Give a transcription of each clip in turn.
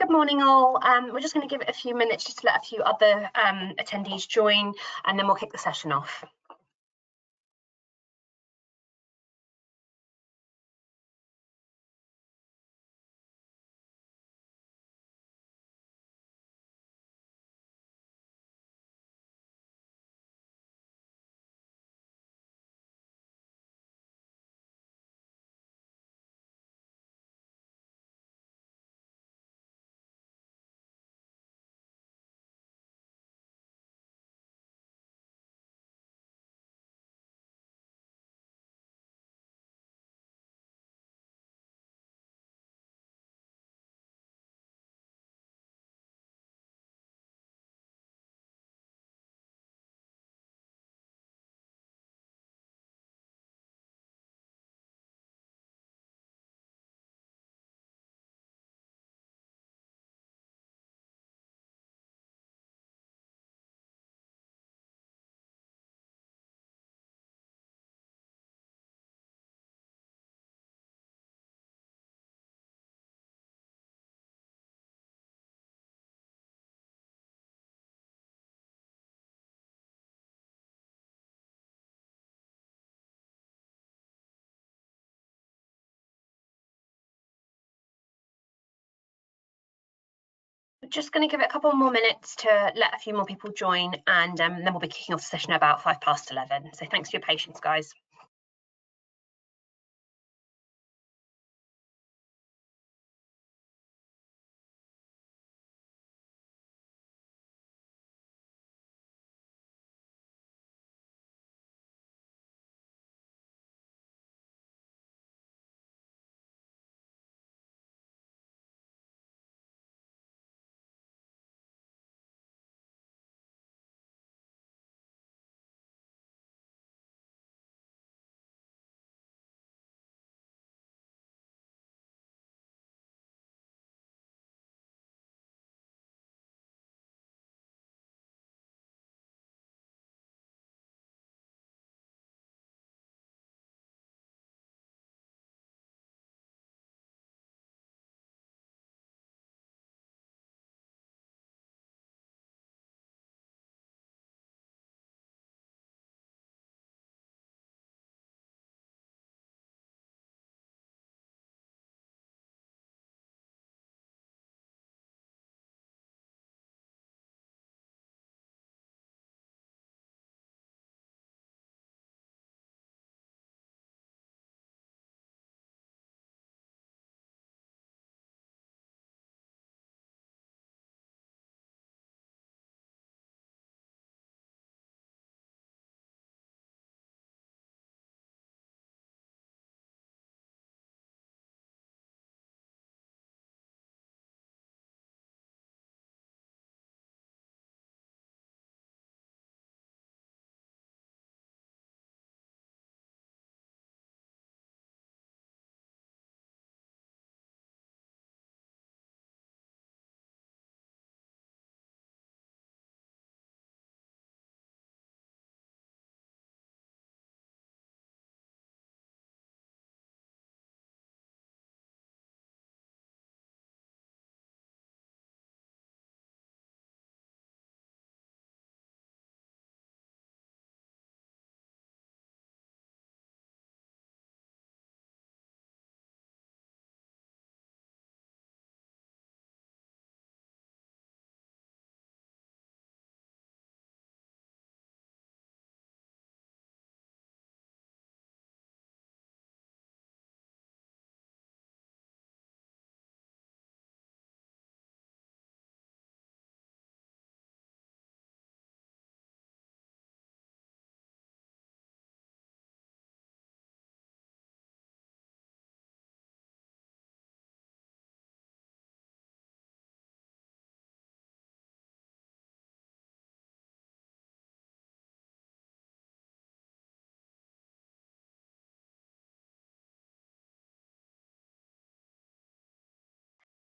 Good morning all. We're just going to give it a few minutes just to let a few other attendees join, and then we'll kick the session off. We're just going to give it a couple more minutes to let a few more people join, and then we'll be kicking off the session at about 11:05. So thanks for your patience, guys.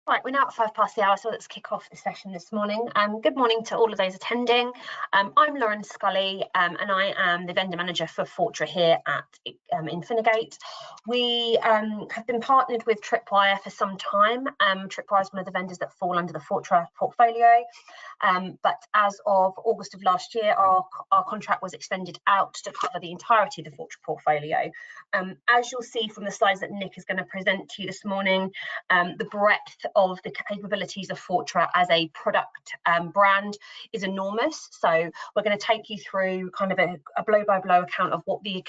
Right, we're now at 5 past the hour, so let's kick off the session this morning. Good morning to all of those attending. I'm Lauren Scully, and I am the vendor manager for Fortra here at Infinigate. We have been partnered with Tripwire for some time. Tripwire is one of the vendors that fall under the Fortra portfolio. But as of August of last year, our contract was extended out to cover the entirety of the Fortra portfolio. As you'll see from the slides that Nick is going to present to you this morning, the breadth of the capabilities of Fortra as a product brand is enormous. So we're going to take you through kind of a blow-by-blow account of what the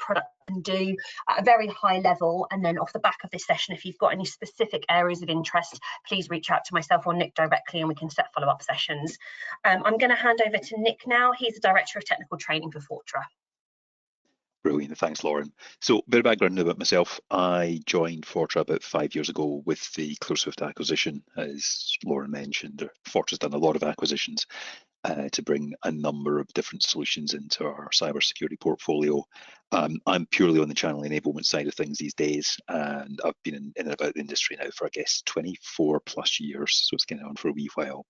product can do at a very high level, and then off the back of this session, if you've got any specific areas of interest, please reach out to myself or Nick directly and we can set follow-up sessions. I'm going to hand over to Nick now. He's the Director of Technical Training for Fortra. Brilliant, thanks Lauren. So a bit of background about myself. I joined Fortra about 5 years ago with the ClearSwift acquisition. As Lauren mentioned, Fortra's done a lot of acquisitions to bring a number of different solutions into our cybersecurity portfolio. I'm purely on the channel enablement side of things these days, and I've been in and about the industry now for, I guess, 24 plus years, so it's getting on for a wee while.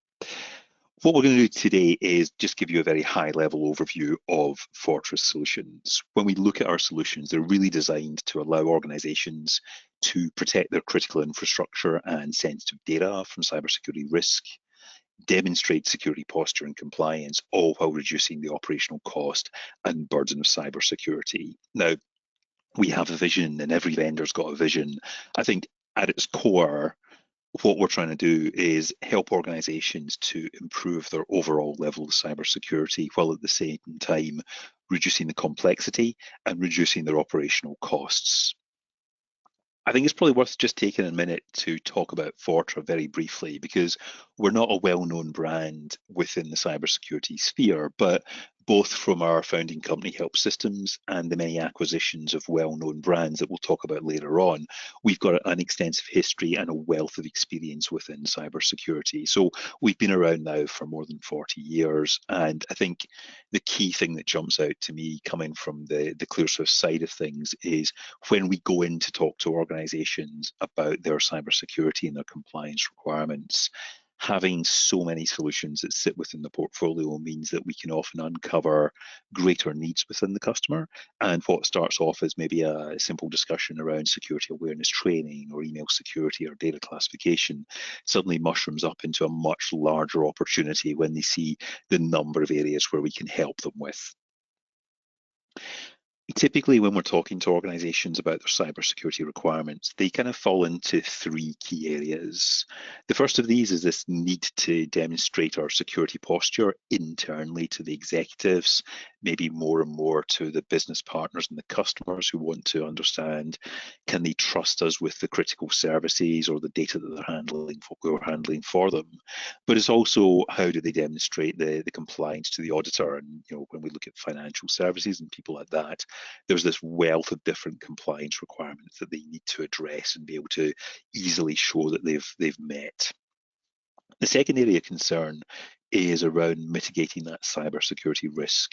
What we're going to do today is just give you a very high level overview of Fortra's solutions. When we look at our solutions, they're really designed to allow organizations to protect their critical infrastructure and sensitive data from cybersecurity risk, demonstrate security posture and compliance, all while reducing the operational cost and burden of cybersecurity. Now, we have a vision and every vendor's got a vision. I think at its core, what we're trying to do is help organizations to improve their overall level of cybersecurity while at the same time reducing the complexity and reducing their operational costs. I think it's probably worth just taking a minute to talk about Fortra very briefly, because we're not a well-known brand within the cybersecurity sphere, but both from our founding company Help Systems and the many acquisitions of well-known brands that we'll talk about later on, we've got an extensive history and a wealth of experience within cybersecurity. So we've been around now for more than 40 years, and I think the key thing that jumps out to me coming from the ClearSwift side of things is when we go in to talk to organizations about their cybersecurity and their compliance requirements, having so many solutions that sit within the portfolio means that we can often uncover greater needs within the customer. And what starts off as maybe a simple discussion around security awareness training or email security or data classification suddenly mushrooms up into a much larger opportunity when they see the number of areas where we can help them with. Typically, when we're talking to organizations about their cybersecurity requirements, they kind of fall into three key areas. The first of these is this need to demonstrate our security posture internally to the executives, maybe more and more to the business partners and the customers who want to understand, can they trust us with the critical services or the data that we're handling for them? But it's also, how do they demonstrate the compliance to the auditor? And when we look at financial services and people like that, there's this wealth of different compliance requirements that they need to address and be able to easily show that they've met. The second area of concern is around mitigating that cybersecurity risk.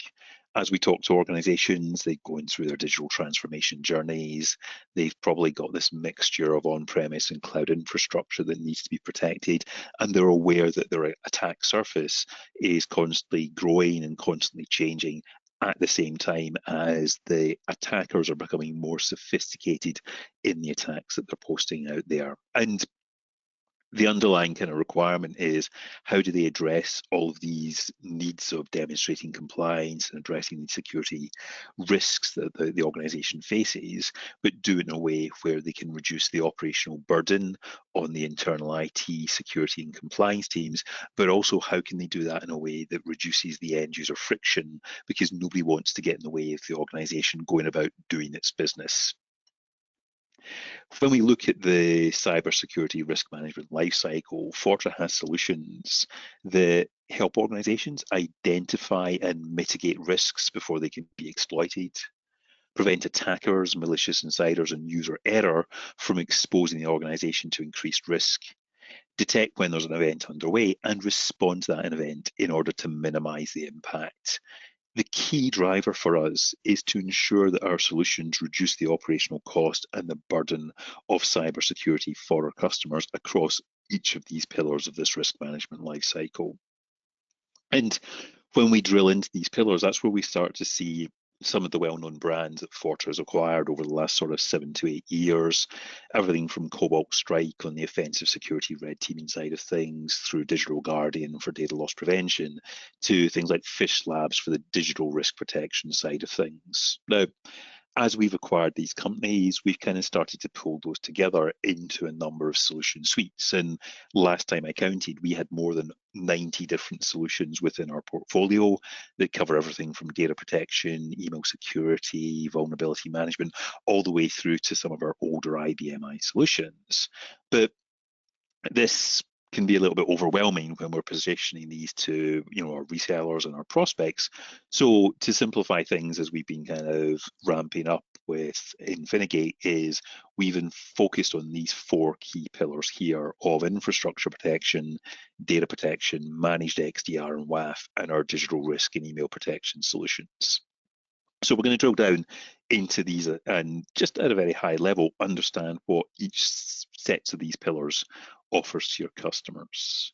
As we talk to organizations, they're going through their digital transformation journeys. They've probably got this mixture of on-premise and cloud infrastructure that needs to be protected, and they're aware that their attack surface is constantly growing and constantly changing at the same time as the attackers are becoming more sophisticated in the attacks that they're posting out there. And the underlying kind of requirement is, how do they address all of these needs of demonstrating compliance and addressing the security risks that the organization faces, but do it in a way where they can reduce the operational burden on the internal IT security and compliance teams, but also how can they do that in a way that reduces the end user friction, because nobody wants to get in the way of the organization going about doing its business. When we look at the cybersecurity risk management lifecycle, Fortra has solutions that help organizations identify and mitigate risks before they can be exploited, prevent attackers, malicious insiders, and user error from exposing the organization to increased risk, detect when there's an event underway, and respond to that event in order to minimize the impact. The key driver for us is to ensure that our solutions reduce the operational cost and the burden of cybersecurity for our customers across each of these pillars of this risk management lifecycle. And when we drill into these pillars, that's where we start to see some of the well-known brands that Fortra has acquired over the last sort of 7 to 8 years. Everything from Cobalt Strike on the offensive security red teaming side of things, through Digital Guardian for data loss prevention, to things like Fish Labs for the digital risk protection side of things. Now, as we've acquired these companies, we've kind of started to pull those together into a number of solution suites. And last time I counted, we had more than 90 different solutions within our portfolio that cover everything from data protection, email security, vulnerability management, all the way through to some of our older IBMI solutions. But this can be a little bit overwhelming when we're positioning these to, our resellers and our prospects. So to simplify things, as we've been kind of ramping up with Infinigate, is we've been focused on these 4 key pillars here of infrastructure protection, data protection, managed XDR and WAF, and our digital risk and email protection solutions. So we're going to drill down into these and just at a very high level, understand what each sets of these pillars offers to your customers.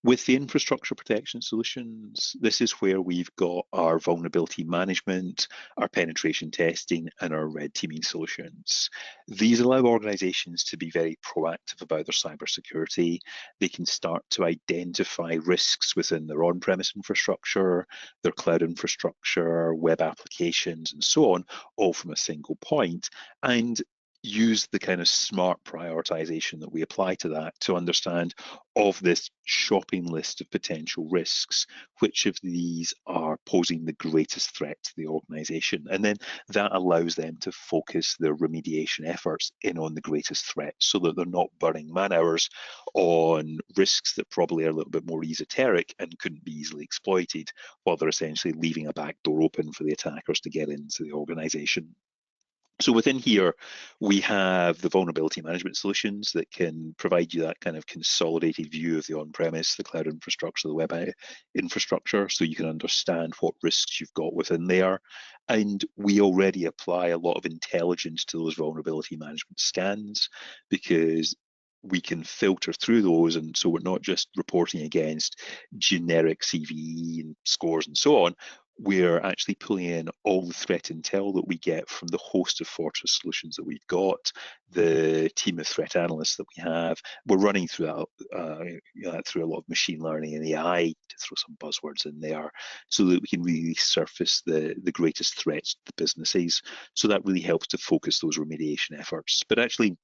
With the infrastructure protection solutions, this is where we've got our vulnerability management, our penetration testing, and our red teaming solutions. These allow organizations to be very proactive about their cybersecurity. They can start to identify risks within their on-premise infrastructure, their cloud infrastructure, web applications, and so on, all from a single point, and use the kind of smart prioritization that we apply to that to understand, of this shopping list of potential risks, which of these are posing the greatest threat to the organization. And then that allows them to focus their remediation efforts in on the greatest threat, so that they're not burning man hours on risks that probably are a little bit more esoteric and couldn't be easily exploited, while they're essentially leaving a back door open for the attackers to get into the organization. So within here, we have the vulnerability management solutions that can provide you that kind of consolidated view of the on-premise, the cloud infrastructure, the web infrastructure, so you can understand what risks you've got within there. And we already apply a lot of intelligence to those vulnerability management scans, because we can filter through those, and so we're not just reporting against generic CVE and scores and so on. We're actually pulling in all the threat intel that we get from the host of Fortra solutions that we've got, the team of threat analysts that we have. We're running through that through a lot of machine learning and AI, to throw some buzzwords in there, so that we can really surface the greatest threats to the businesses. So that really helps to focus those remediation efforts. But actually,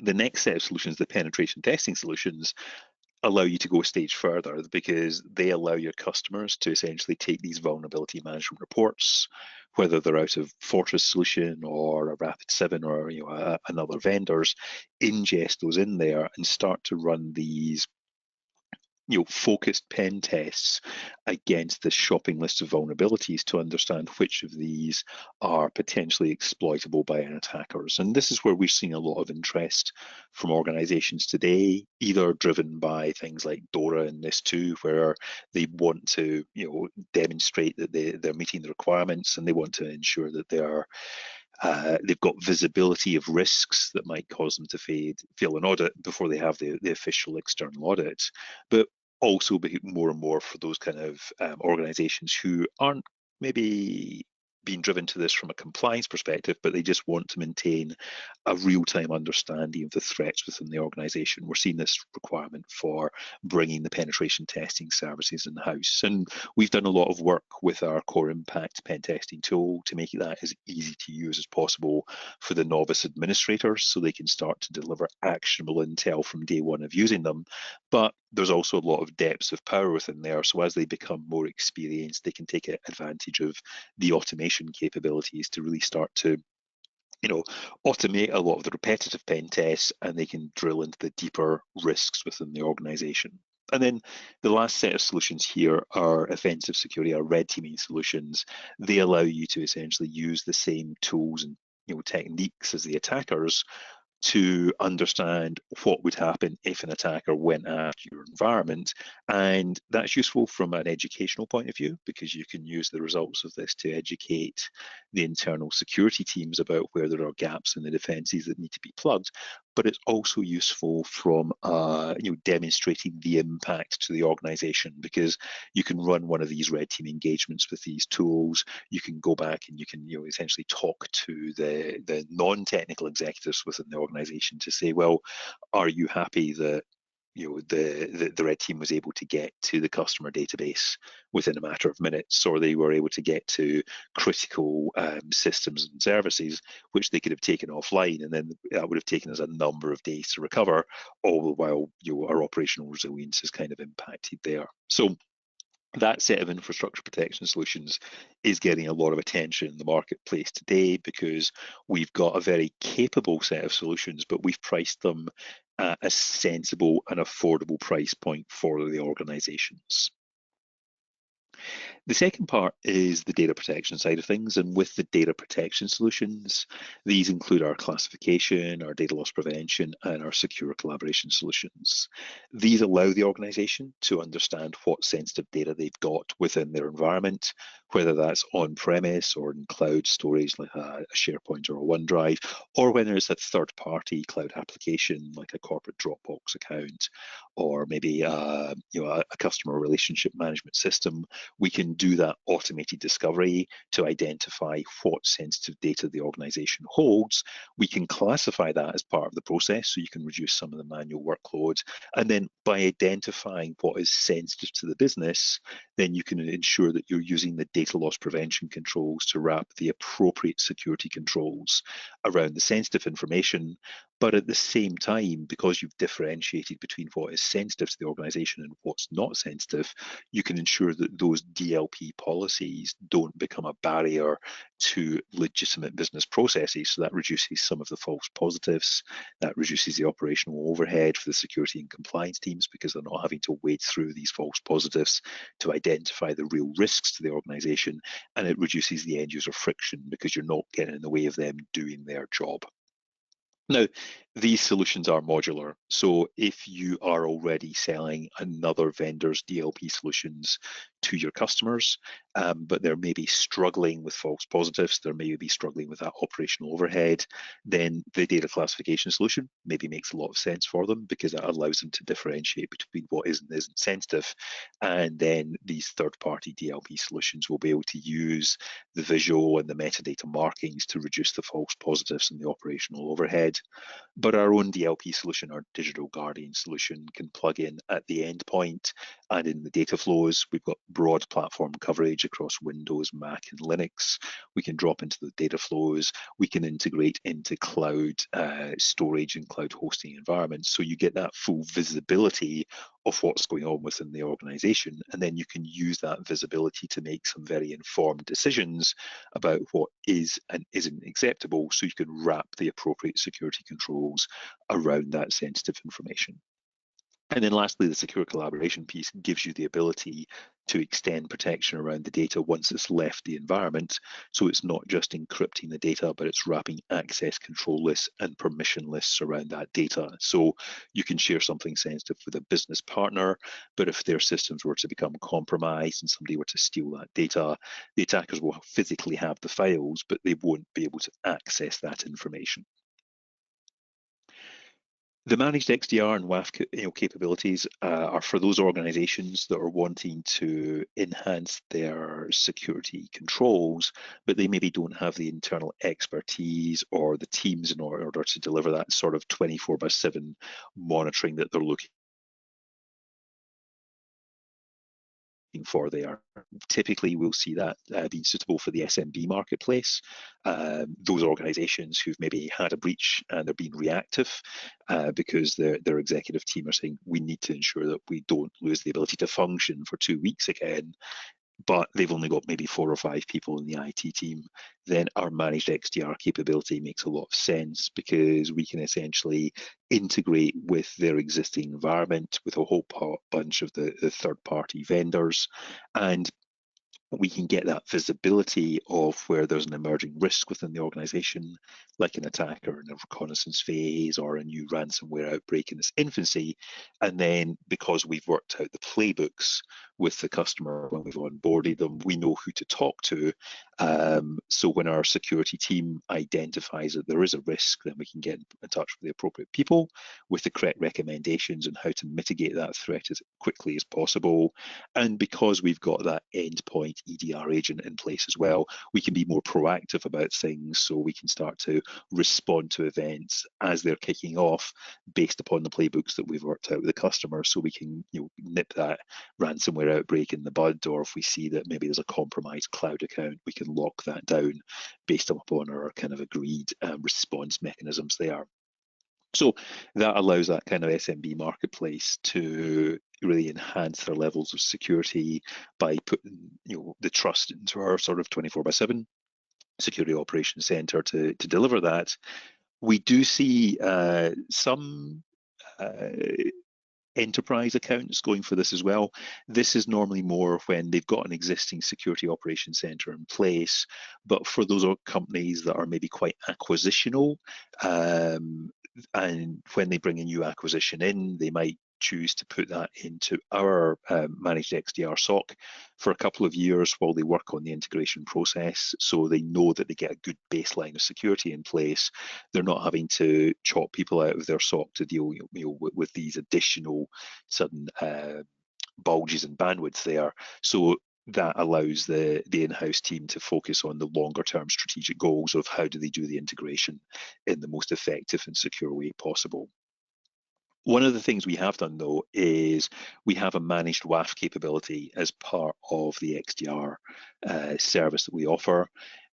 the next set of solutions, the penetration testing solutions, allow you to go a stage further, because they allow your customers to essentially take these vulnerability management reports, whether they're out of Fortra's solution or a Rapid7 or another vendor's, ingest those in there and start to run these focused pen tests against the shopping list of vulnerabilities to understand which of these are potentially exploitable by attackers. And this is where we're seeing a lot of interest from organizations today, either driven by things like DORA and NIS2, where they want to demonstrate that they're meeting the requirements, and they want to ensure that they've got visibility of risks that might cause them to fail an audit before they have the official external audit. But also more and more for those kind of organizations who aren't maybe being driven to this from a compliance perspective, but they just want to maintain a real-time understanding of the threats within the organization. We're seeing this requirement for bringing the penetration testing services in-house. And we've done a lot of work with our Core Impact pen testing tool to make that as easy to use as possible for the novice administrators, so they can start to deliver actionable intel from day one of using them. But there's also a lot of depths of power within there. So as they become more experienced, they can take advantage of the automation capabilities to really start to automate a lot of the repetitive pen tests, and they can drill into the deeper risks within the organization. And then the last set of solutions here are offensive security, our red teaming solutions. They allow you to essentially use the same tools and techniques as the attackers, to understand what would happen if an attacker went after your environment. And that's useful from an educational point of view, because you can use the results of this to educate the internal security teams about where there are gaps in the defenses that need to be plugged. But it's also useful from demonstrating the impact to the organization, because you can run one of these red team engagements with these tools. You can go back and you can essentially talk to the non-technical executives within the organization to say, well, are you happy that the red team was able to get to the customer database within a matter of minutes, or they were able to get to critical systems and services which they could have taken offline, and then that would have taken us a number of days to recover, all the while our operational resilience is kind of impacted there. So that set of infrastructure protection solutions is getting a lot of attention in the marketplace today, because we've got a very capable set of solutions, but we've priced them at a sensible and affordable price point for the organizations. The second part is the data protection side of things, and with the data protection solutions, these include our classification, our data loss prevention, and our secure collaboration solutions. These allow the organization to understand what sensitive data they've got within their environment, whether that's on-premise or in cloud storage like a SharePoint or a OneDrive, or when there's a third-party cloud application like a corporate Dropbox account, or maybe a customer relationship management system. We can do that automated discovery to identify what sensitive data the organization holds. We can classify that as part of the process, so you can reduce some of the manual workload. And then by identifying what is sensitive to the business, then you can ensure that you're using the data loss prevention controls to wrap the appropriate security controls around the sensitive information. But at the same time, because you've differentiated between what is sensitive to the organization and what's not sensitive, you can ensure that those DLP policies don't become a barrier to legitimate business processes. So that reduces some of the false positives, that reduces the operational overhead for the security and compliance teams, because they're not having to wade through these false positives to identify the real risks to the organization, and it reduces the end user friction because you're not getting in the way of them doing their job. Now, these solutions are modular. So if you are already selling another vendor's DLP solutions to your customers, but they're maybe struggling with false positives, they're maybe struggling with that operational overhead, then the data classification solution maybe makes a lot of sense for them, because it allows them to differentiate between what is and isn't sensitive. And then these third-party DLP solutions will be able to use the visual and the metadata markings to reduce the false positives and the operational overhead. But our own DLP solution, our Digital Guardian solution, can plug in at the endpoint and in the data flows. We've got broad platform coverage across Windows, Mac, and Linux. We can drop into the data flows. We can integrate into cloud storage and cloud hosting environments. So you get that full visibility of what's going on within the organization. And then you can use that visibility to make some very informed decisions about what is and isn't acceptable, so you can wrap the appropriate security controls around that sensitive information. And then lastly, the secure collaboration piece gives you the ability to extend protection around the data once it's left the environment. So it's not just encrypting the data, but it's wrapping access control lists and permission lists around that data. So you can share something sensitive with a business partner, but if their systems were to become compromised and somebody were to steal that data, the attackers will physically have the files, but they won't be able to access that information. The managed XDR and WAF capabilities are for those organizations that are wanting to enhance their security controls, but they maybe don't have the internal expertise or the teams in order to deliver that sort of 24/7 monitoring that they're looking for there. Typically, we'll see that being suitable for the SMB marketplace. Those organizations who've maybe had a breach and they're being reactive because their executive team are saying, we need to ensure that we don't lose the ability to function for 2 weeks again, but they've only got maybe 4 or 5 people in the IT team, then our managed XDR capability makes a lot of sense, because we can essentially integrate with their existing environment with a whole bunch of the third-party vendors. And we can get that visibility of where there's an emerging risk within the organization, like an attacker in a reconnaissance phase or a new ransomware outbreak in its infancy. And then because we've worked out the playbooks with the customer when we've onboarded them, we know who to talk to. So when our security team identifies that there is a risk, then we can get in touch with the appropriate people with the correct recommendations on how to mitigate that threat as quickly as possible. And because we've got that endpoint EDR agent in place as well, we can be more proactive about things, so we can start to respond to events as they're kicking off based upon the playbooks that we've worked out with the customer, so we can nip that ransomware outbreak in the bud, or if we see that maybe there's a compromised cloud account, we can lock that down based upon our kind of agreed response mechanisms there. So that allows that kind of SMB marketplace to really enhance their levels of security by putting the trust into our sort of 24/7 security operations center to deliver that. We do see some enterprise accounts going for this as well. This is normally more when they've got an existing security operations center in place, but for those companies that are maybe quite acquisitional, and when they bring a new acquisition in, they might choose to put that into our managed XDR SOC for a couple of years while they work on the integration process, so they know that they get a good baseline of security in place. They're not having to chop people out of their SOC to deal with these additional sudden bulges in bandwidth there. So that allows the in-house team to focus on the longer term strategic goals of how do they do the integration in the most effective and secure way possible. One of the things we have done, though, is we have a managed WAF capability as part of the XDR service that we offer.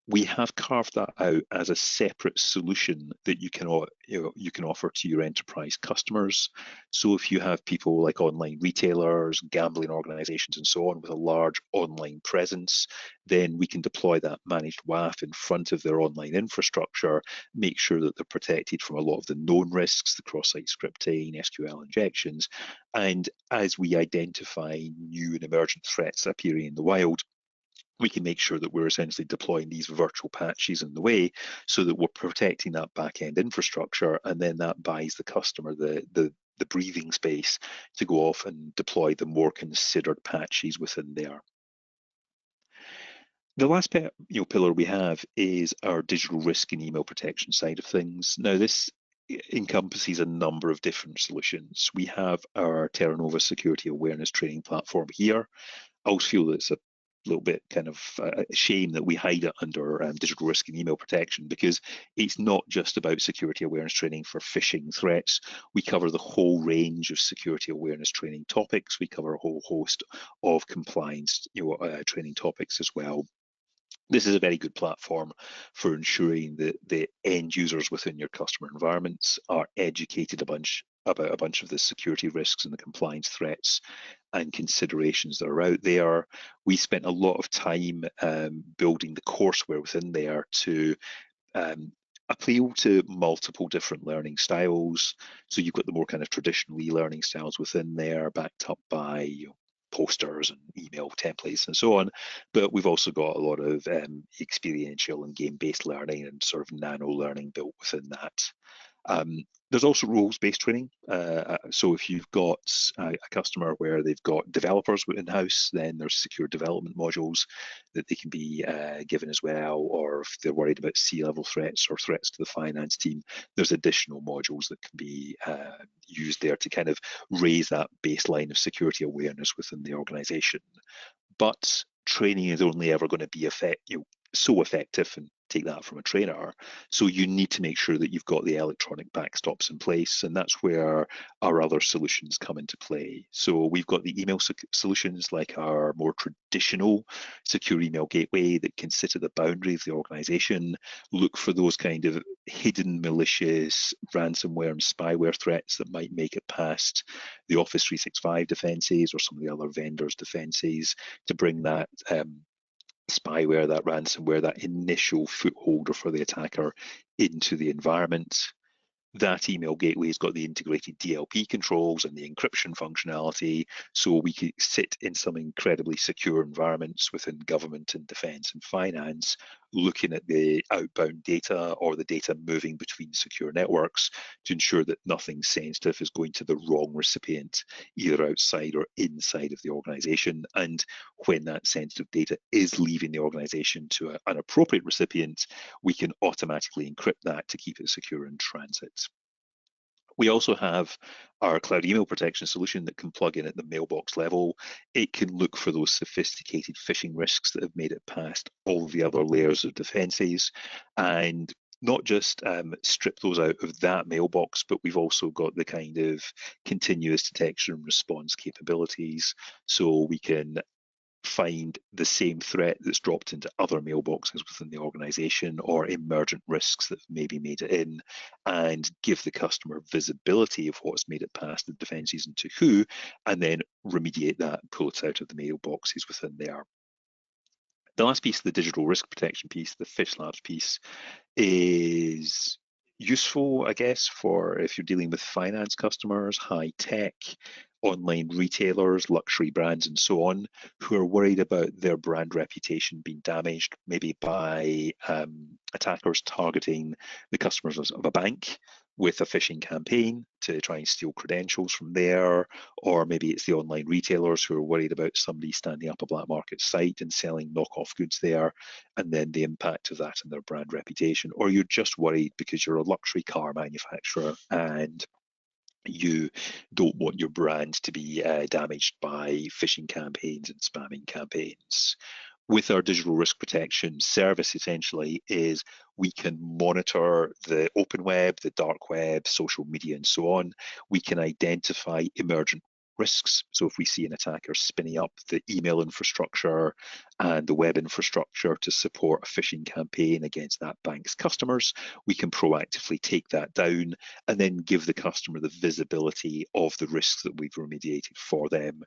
We have carved that out as a separate solution that you can offer to your enterprise customers. So if you have people like online retailers, gambling organizations, and so on with a large online presence, then we can deploy that managed WAF in front of their online infrastructure, make sure that they're protected from a lot of the known risks, the cross-site scripting, SQL injections. And as we identify new and emergent threats appearing in the wild, we can make sure that we're essentially deploying these virtual patches in the way so that we're protecting that back-end infrastructure, and then that buys the customer the breathing space to go off and deploy the more considered patches within there. The last pillar we have is our digital risk and email protection side of things. Now, this encompasses a number of different solutions. We have our Terra Nova security awareness training platform here. I also feel that it's a little bit kind of a shame that we hide it under digital risk and email protection, because it's not just about security awareness training for phishing threats. We cover the whole range of security awareness training topics. We cover a whole host of compliance training topics as well. This is a very good platform for ensuring that the end users within your customer environments are educated about a bunch of the security risks and the compliance threats and considerations that are out there. We spent a lot of time building the courseware within there to appeal to multiple different learning styles. So you've got the more kind of traditional e-learning styles within there, backed up by posters and email templates and so on, but we've also got a lot of experiential and game-based learning and sort of nano learning built within that. There's also rules-based training. So if you've got a customer where they've got developers in-house, then there's secure development modules that they can be given as well, or if they're worried about C-level threats or threats to the finance team, there's additional modules that can be used there to kind of raise that baseline of security awareness within the organization. But training is only ever going to be so effective, and take that from a trainer. So you need to make sure that you've got the electronic backstops in place, and that's where our other solutions come into play. So we've got the email solutions, like our more traditional secure email gateway that can sit at the boundary of the organization, look for those kind of hidden malicious ransomware and spyware threats that might make it past the Office 365 defenses or some of the other vendors' defenses, to bring that spyware, that ransomware, that initial footholder for the attacker into the environment. That email gateway has got the integrated DLP controls and the encryption functionality, so we can sit in some incredibly secure environments within government and defence and finance, looking at the outbound data or the data moving between secure networks to ensure that nothing sensitive is going to the wrong recipient, either outside or inside of the organisation. And when that sensitive data is leaving the organisation to an appropriate recipient, we can automatically encrypt that to keep it secure in transit. We also have our cloud email protection solution that can plug in at the mailbox level. It can look for those sophisticated phishing risks that have made it past all the other layers of defenses, and not just strip those out of that mailbox, but we've also got the kind of continuous detection and response capabilities, so we can find the same threat that's dropped into other mailboxes within the organization or emergent risks that maybe made it in, and give the customer visibility of what's made it past the defenses and to who, and then remediate that and pull it out of the mailboxes within there. The last piece, the digital risk protection piece, the Fish Labs piece, is useful, I guess, for if you're dealing with finance customers, high tech, online retailers, luxury brands, and so on, who are worried about their brand reputation being damaged, maybe by attackers targeting the customers of a bank with a phishing campaign to try and steal credentials from there, or maybe it's the online retailers who are worried about somebody standing up a black market site and selling knockoff goods there, and then the impact of that on their brand reputation. Or you're just worried because you're a luxury car manufacturer and you don't want your brand to be damaged by phishing campaigns and spamming campaigns. With our digital risk protection service, essentially, is we can monitor the open web, the dark web, social media, and so on. We can identify emergent risks. So if we see an attacker spinning up the email infrastructure and the web infrastructure to support a phishing campaign against that bank's customers, we can proactively take that down and then give the customer the visibility of the risks that we've remediated for them.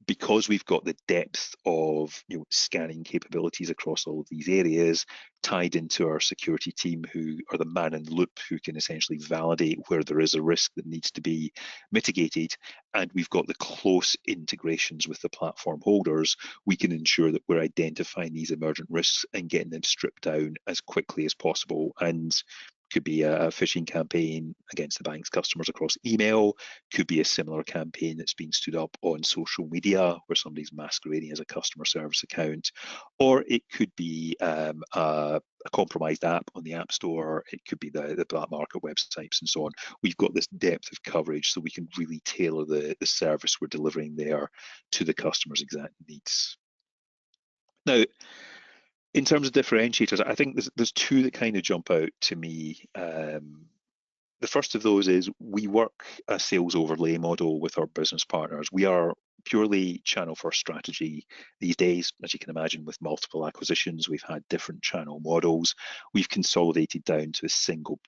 Because we've got the depth of scanning capabilities across all of these areas tied into our security team, who are the man in the loop, who can essentially validate where there is a risk that needs to be mitigated, and we've got the close integrations with the platform holders, we can ensure that we're identifying these emergent risks and getting them stripped down as quickly as possible. And could be a phishing campaign against the bank's customers across email, could be a similar campaign that's been stood up on social media where somebody's masquerading as a customer service account, or it could be a compromised app on the App Store, it could be the black market websites and so on. We've got this depth of coverage so we can really tailor the service we're delivering there to the customer's exact needs. Now, in terms of differentiators, I think there's two that kind of jump out to me. The first of those is we work a sales overlay model with our business partners. We are purely channel first strategy these days. As you can imagine, with multiple acquisitions, we've had different channel models. We've consolidated down to a single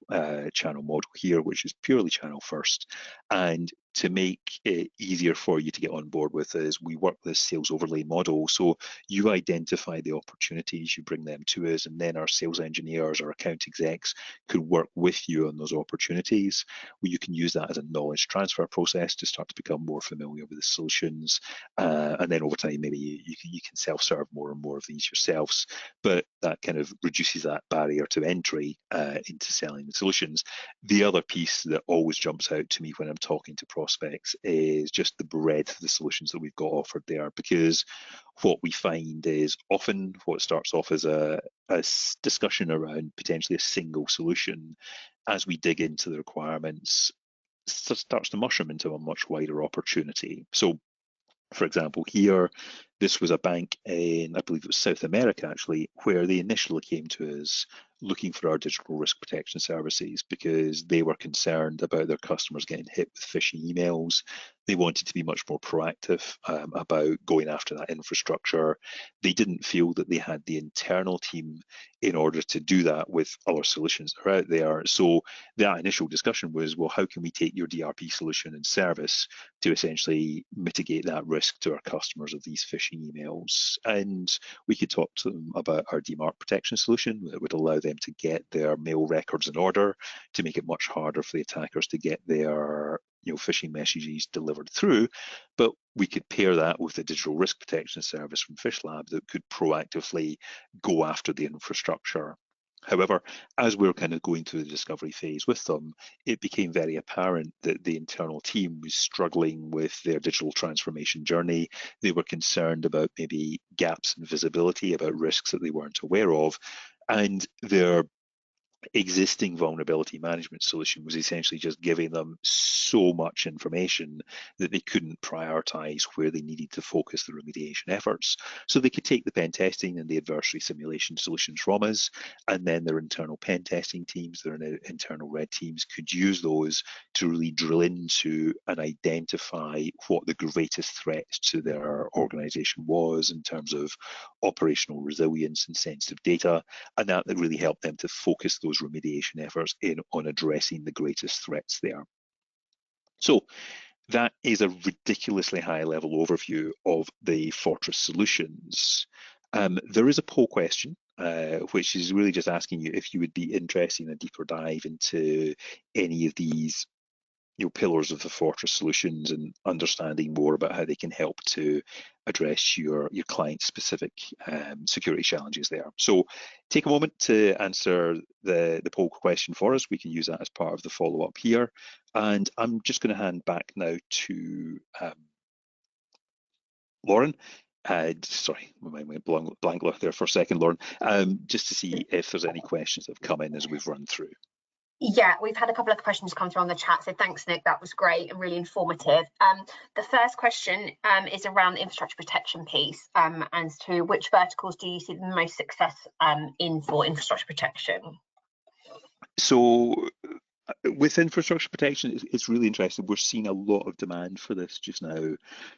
channel model here, which is purely channel first. And to make it easier for you to get on board with is we work this sales overlay model. So you identify the opportunities, you bring them to us, and then our sales engineers or account execs could work with you on those opportunities. Where you can use that as a knowledge transfer process to start to become more familiar with the solutions. And then over time, maybe you can self-serve more and more of these yourselves. But that kind of reduces that barrier to entry into selling the solutions. The other piece that always jumps out to me when I'm talking to prospects is just the breadth of the solutions that we've got offered there, because what we find is often what starts off as a discussion around potentially a single solution, as we dig into the requirements, starts to mushroom into a much wider opportunity. So, for example, here, this was a bank in, I believe it was South America actually, where they initially came to us looking for our digital risk protection services because they were concerned about their customers getting hit with phishing emails. They wanted to be much more proactive about going after that infrastructure. They didn't feel that they had the internal team in order to do that with other solutions that are out there. So that initial discussion was, well, how can we take your DRP solution and service to essentially mitigate that risk to our customers of these phishing emails? And we could talk to them about our DMARC protection solution that would allow them to get their mail records in order, to make it much harder for the attackers to get their phishing messages delivered through. But we could pair that with a digital risk protection service from PhishLab that could proactively go after the infrastructure. However, as we were kind of going through the discovery phase with them, it became very apparent that the internal team was struggling with their digital transformation journey. They were concerned about maybe gaps in visibility, about risks that they weren't aware of, and their existing vulnerability management solution was essentially just giving them so much information that they couldn't prioritize where they needed to focus the remediation efforts. So they could take the pen testing and the adversary simulation solutions from us, and then their internal pen testing teams, their internal red teams could use those to really drill into and identify what the greatest threat to their organization was in terms of operational resilience and sensitive data, and that really helped them to focus those remediation efforts on addressing the greatest threats there. So that is a ridiculously high level overview of the Fortress solutions. There is a poll question, which is really just asking you if you would be interested in a deeper dive into any of these pillars of the Fortress solutions and understanding more about how they can help to address your client-specific security challenges there. So take a moment to answer the poll question for us. We can use that as part of the follow-up here. And I'm just going to hand back now to Lauren. Sorry, my mind went blank there for a second, Lauren, just to see if there's any questions that have come in as we've run through. Yeah, we've had a couple of questions come through on the chat, so thanks, Nick. That was great and really informative. The first question is around the infrastructure protection piece, as to which verticals do you see the most success in for infrastructure protection? So with infrastructure protection, it's really interesting. We're seeing a lot of demand for this just now.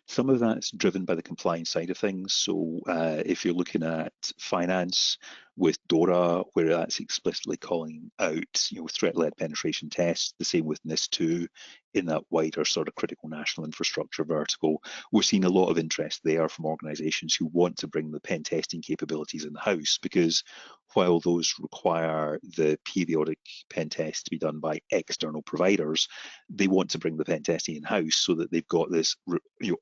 Some of that's driven by the compliance side of things. So if you're looking at finance with DORA, where that's explicitly calling out, threat-led penetration tests, the same with NIS2 in that wider sort of critical national infrastructure vertical. We're seeing a lot of interest there from organizations who want to bring the pen testing capabilities in the house, because while those require the periodic pen tests to be done by external providers, they want to bring the pen testing in-house so that they've got this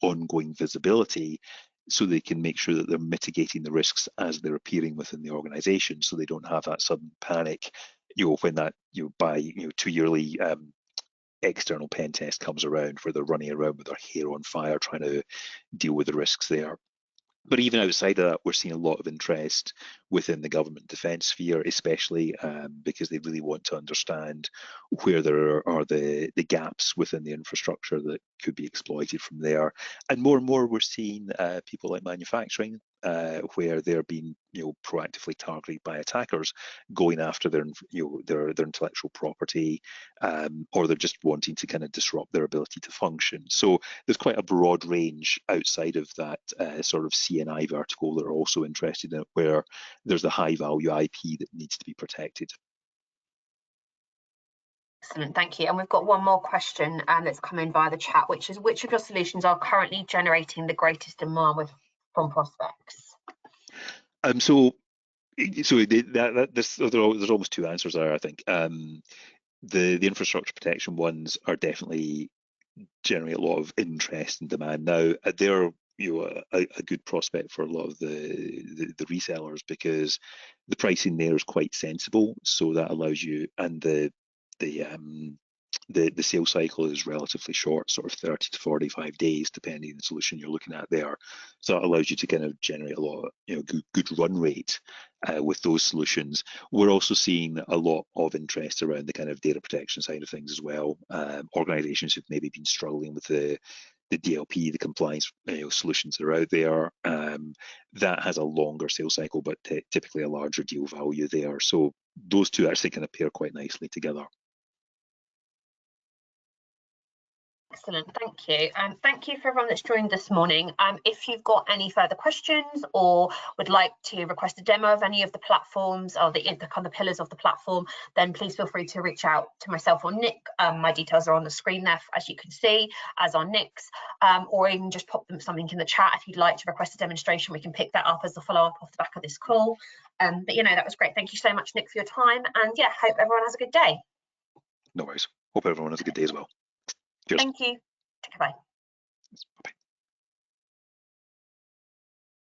ongoing visibility, so they can make sure that they're mitigating the risks as they're appearing within the organization, so they don't have that sudden panic, when that by 2-yearly external pen test comes around, where they're running around with their hair on fire trying to deal with the risks there. But even outside of that, we're seeing a lot of interest within the government defence sphere, especially because they really want to understand where there are the gaps within the infrastructure that could be exploited from there. And more we're seeing people like manufacturing, where they're being proactively targeted by attackers, going after their intellectual property, or they're just wanting to kind of disrupt their ability to function. So there's quite a broad range outside of that sort of CNI vertical that are also interested in it, where there's the high value IP that needs to be protected. Excellent, thank you. And we've got one more question that's come in via the chat, which is, which of your solutions are currently generating the greatest demand from prospects? There's almost two answers there, I think. The infrastructure protection ones are definitely generating a lot of interest and demand now. They're a good prospect for a lot of the resellers, because the pricing there is quite sensible. So that allows you, and the sales cycle is relatively short, sort of 30 to 45 days, depending on the solution you're looking at there. So it allows you to kind of generate a lot of good run rate with those solutions. We're also seeing a lot of interest around the kind of data protection side of things as well. Organizations who've maybe been struggling with the DLP, the compliance solutions that are out there, that has a longer sales cycle, but typically a larger deal value there. So those two actually kind of pair quite nicely together. Excellent, thank you. Thank you for everyone that's joined this morning. If you've got any further questions or would like to request a demo of any of the platforms or the kind of pillars of the platform, then please feel free to reach out to myself or Nick. My details are on the screen there, as you can see, as are Nick's, or even just pop them something in the chat if you'd like to request a demonstration. We can pick that up as a follow-up off the back of this call. But you know, that was great. Thank you so much, Nick, for your time, and yeah, hope everyone has a good day. No worries. Hope everyone has a good day as well. Cheers. Thank you. Goodbye. Bye.